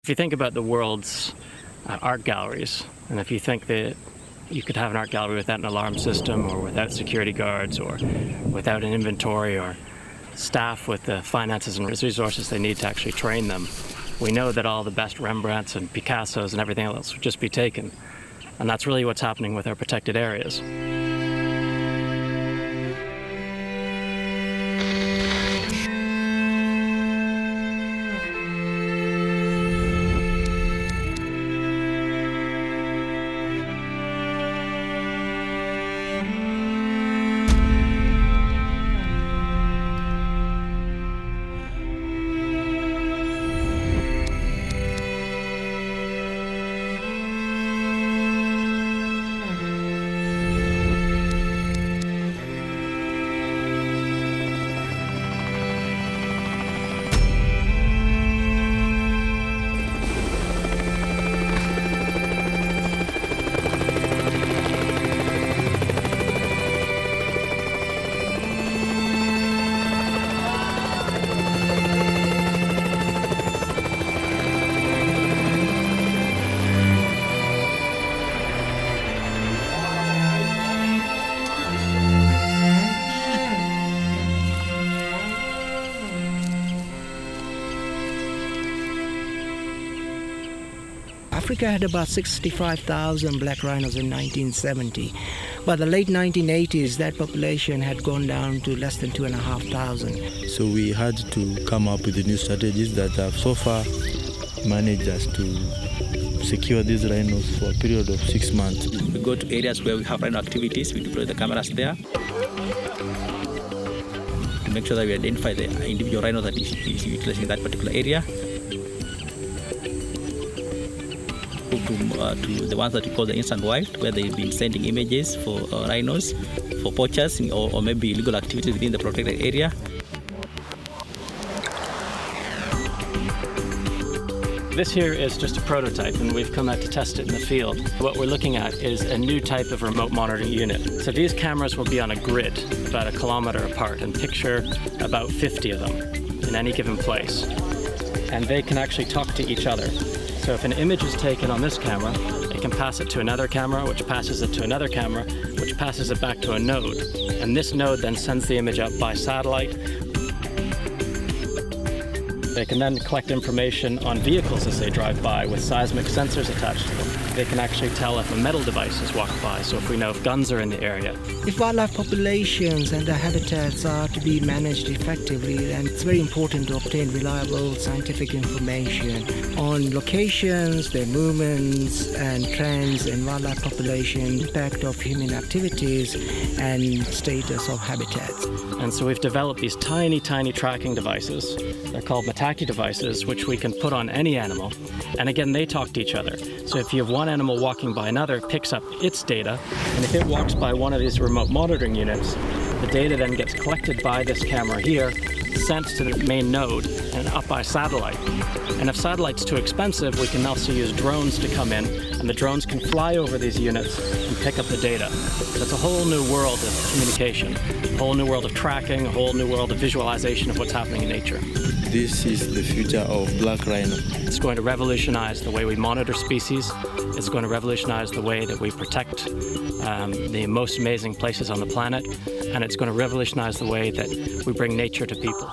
If you think about the world's art galleries, and if you think that you could have an art gallery without an alarm system or without security guards or without an inventory or staff with the finances and resources they need to actually train them, we know that all the best Rembrandts and Picassos and everything else would just be taken. And that's really what's happening with our protected areas. Africa had about 65,000 black rhinos in 1970. By the late 1980s, that population had gone down to less than 2,500. So we had to come up with new strategies that have so far managed us to secure these rhinos for a period of 6 months. We go to areas where we have rhino activities, we deploy the cameras there to make sure that we identify the individual rhino that is utilizing that particular area. To the ones that we call the instant wild, where they've been sending images for rhinos, for poachers or maybe illegal activities within the protected area. This here is just a prototype, and we've come out to test it in the field. What we're looking at is a new type of remote monitoring unit. So these cameras will be on a grid about 1 kilometer apart and picture about 50 of them in any given place. And they can actually talk to each other. So if an image is taken on this camera, it can pass it to another camera, which passes it to another camera, which passes it back to a node. And this node then sends the image up by satellite. They can then collect information on vehicles as they drive by with seismic sensors attached to them. They can actually tell if a metal device has walked by, so if we know if guns are in the area. If wildlife populations and their habitats are to be managed effectively, then it's very important to obtain reliable scientific information on locations, their movements and trends in wildlife population, impact of human activities, and status of habitats. And so we've developed these tiny, tiny tracking devices. They're called Mataki devices, which we can put on any animal. And again, they talk to each other. So if you have one animal walking by another, it picks up its data. And if it walks by one of these remote monitoring units, the data then gets collected by this camera here, sent to the main node and up by satellite. And if satellite's too expensive, we can also use drones to come in, and the drones can fly over these units and pick up the data. So it's a whole new world of communication, a whole new world of tracking, a whole new world of visualization of what's happening in nature. This is the future of black rhino. It's going to revolutionize the way we monitor species. It's going to revolutionize the way that we protect the most amazing places on the planet. And it's going to revolutionize the way that we bring nature to people.